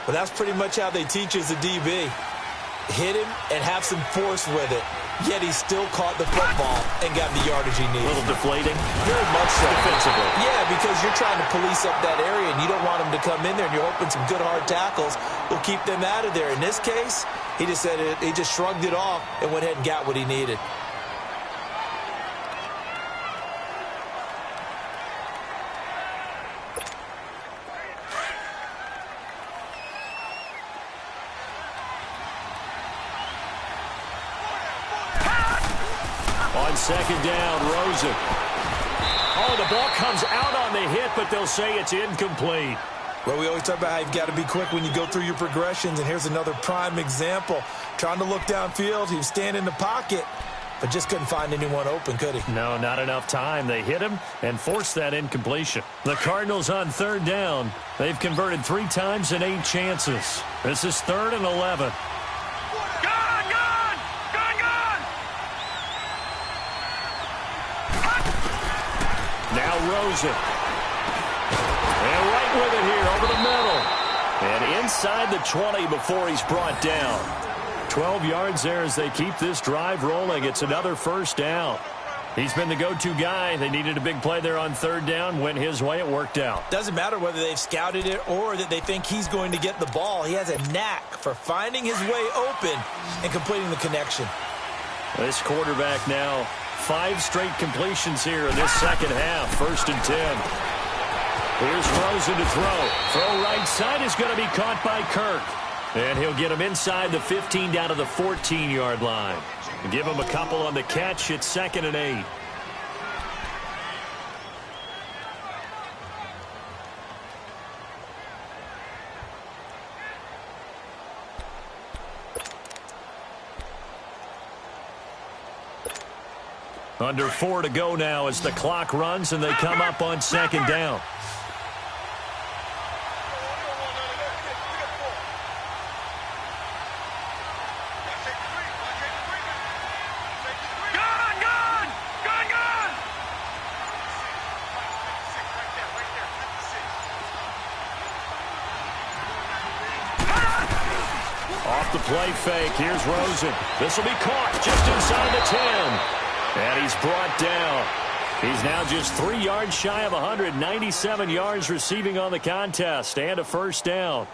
Well, that's pretty much how they teach as a DB. Hit him and have some force with it. Yet he still caught the football and got the yardage he needed. A little deflating. Very much so. Defensively. Yeah, because you're trying to police up that area, and you don't want him to come in there, and you're hoping some good hard tackles will keep them out of there. In this case, he just shrugged it off and went ahead and got what he needed. On 2nd down, Rosen. Oh, the ball comes out on the hit, but they'll say it's incomplete. Well, we always talk about how you've got to be quick when you go through your progressions, and here's another prime example. Trying to look downfield, he was standing in the pocket, but just couldn't find anyone open, could he? No, not enough time. They hit him and forced that incompletion. The Cardinals on 3rd down. They've converted 3 times in 8 chances. This is 3rd and 11. Now Rosen. And right with it here over the middle. And inside the 20 before he's brought down. 12 yards there as they keep this drive rolling. It's another 1st down. He's been the go-to guy. They needed a big play there on 3rd down. Went his way. It worked out. Doesn't matter whether they've scouted it or that they think he's going to get the ball. He has a knack for finding his way open and completing the connection. This quarterback now 5 straight completions here in this 2nd half. 1st and 10. Here's Rosen to throw. Throw right side is going to be caught by Kirk. And he'll get him inside the 15 down to the 14-yard line. Give him a couple on the catch. It's 2nd and 8. Under 4 to go now as the clock runs and they come up on 2nd down. Off the play fake, here's Rosen. This will be caught just inside the 10. And he's brought down. He's now just 3 yards shy of 197 yards receiving on the contest and a 1st down.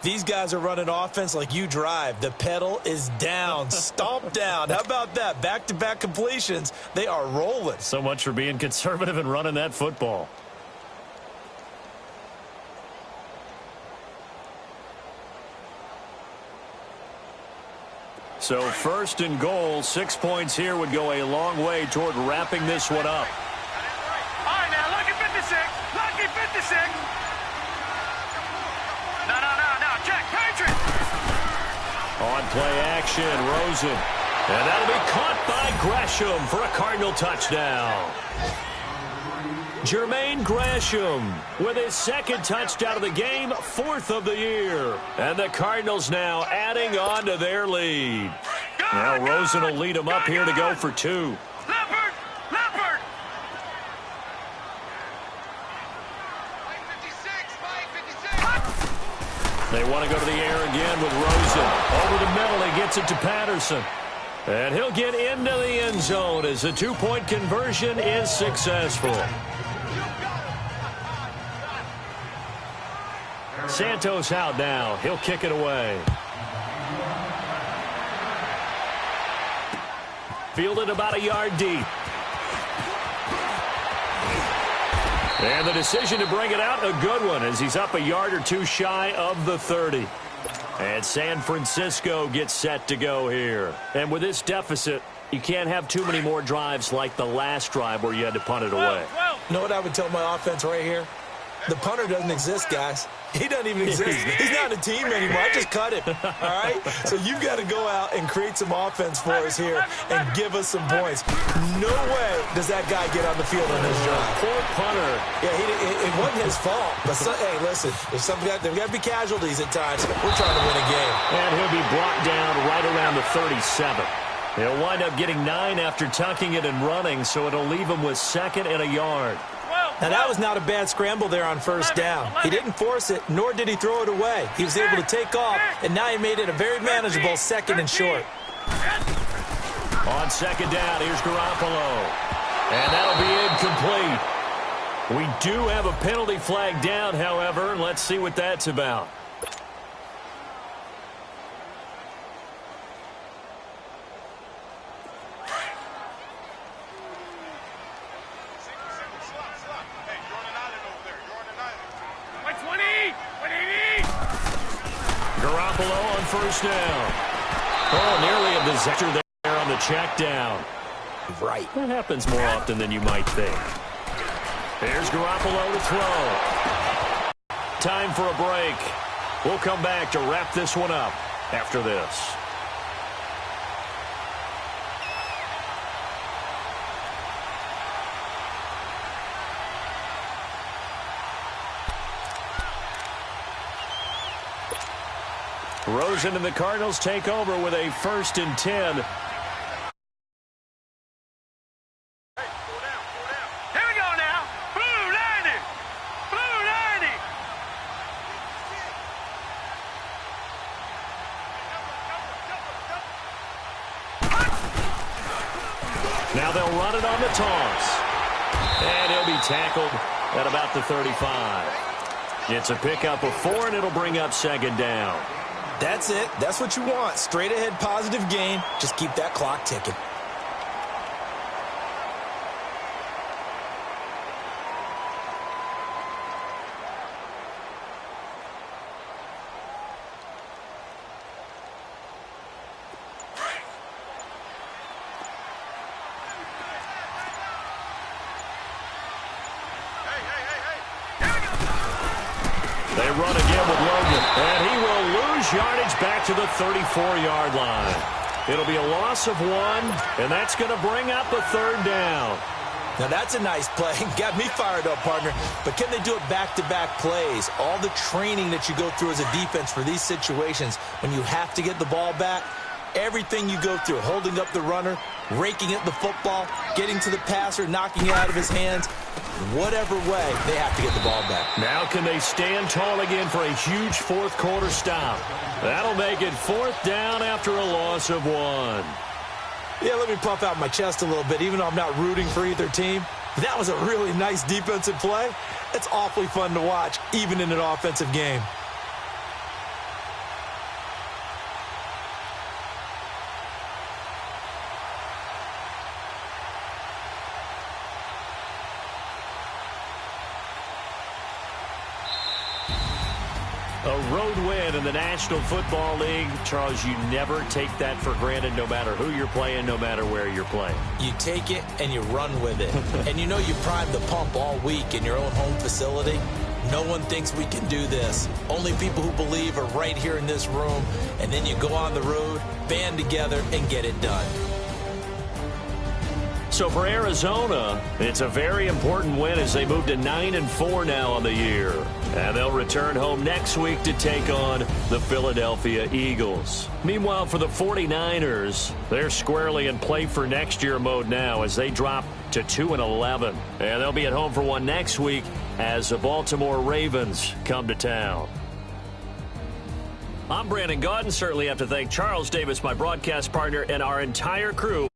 These guys are running offense like you drive. The pedal is down, stomped down. How about that? Back-to-back completions. They are rolling. So much for being conservative and running that football. So 1st and goal, 6 points here would go a long way toward wrapping this one up. All right, now, lucky 56. Lucky 56. No, check, Patriot. On play action, Rosen. And that'll be caught by Gresham for a Cardinal touchdown. Jermaine Gresham with his 2nd touchdown of the game, 4th of the year. And the Cardinals now adding on to their lead. Now Rosen will lead them up here to go for 2. Leopard! They want to go to the air again with Rosen. Over the middle, he gets it to Patterson. And he'll get into the end zone as the 2-point conversion is successful. Santos out now. He'll kick it away. Fielded about a yard deep. And the decision to bring it out, a good one, as he's up a yard or two shy of the 30. And San Francisco gets set to go here. And with this deficit, you can't have too many more drives like the last drive where you had to punt it away. You know what I would tell my offense right here? The punter doesn't exist, guys. He doesn't even exist. He's not a team anymore. I just cut him, all right? So you've got to go out and create some offense for us here and give us some points. No way does that guy get on the field on this drive. Poor punter. Yeah, it wasn't his fault. But, hey, listen, there's got to be casualties at times. We're trying to win a game. And he'll be brought down right around the 37. He'll wind up getting 9 after tucking it and running, so it'll leave him with 2nd and a yard. Now, that was not a bad scramble there on first down. He didn't force it, nor did he throw it away. He was able to take off, and now he made it a very manageable 2nd and short. On 2nd down, here's Garoppolo. And that'll be incomplete. We do have a penalty flag down, however. Let's see what that's about. Garoppolo on first down. Oh, nearly a disaster there on the check down. Right. That happens more often than you might think. Here's Garoppolo to throw. Time for a break. We'll come back to wrap this one up after this. Rosen and the Cardinals take over with a 1st and 10. Now they'll run it on the toss. And he'll be tackled at about the 35. It's a pickup of 4, and it'll bring up 2nd down. That's it. That's what you want. Straight ahead positive gain. Just keep that clock ticking. They run again with Logan, and he will lose yardage back to the 34-yard line. It'll be a loss of 1, and that's going to bring up a 3rd down. Now, that's a nice play. Got me fired up, partner. But can they do it back-to-back plays? All the training that you go through as a defense for these situations, when you have to get the ball back, everything you go through, holding up the runner, raking at the football, getting to the passer, knocking it out of his hands, whatever way, they have to get the ball back. Now can they stand tall again for a huge 4th quarter stop? That'll make it 4th down after a loss of 1. Yeah, let me puff out my chest a little bit, even though I'm not rooting for either team. That was a really nice defensive play. It's awfully fun to watch, even in an offensive game. A road win in the National Football League. Charles, you never take that for granted no matter who you're playing, no matter where you're playing. You take it and you run with it. And you know you primed the pump all week in your own home facility. No one thinks we can do this. Only people who believe are right here in this room. And then you go on the road, band together, and get it done. So for Arizona, it's a very important win as they move to 9-4 now on the year. And they'll return home next week to take on the Philadelphia Eagles. Meanwhile, for the 49ers, they're squarely in play for next year mode now as they drop to 2-11. And they'll be at home for one next week as the Baltimore Ravens come to town. I'm Brandon Gaudin. Certainly have to thank Charles Davis, my broadcast partner, and our entire crew.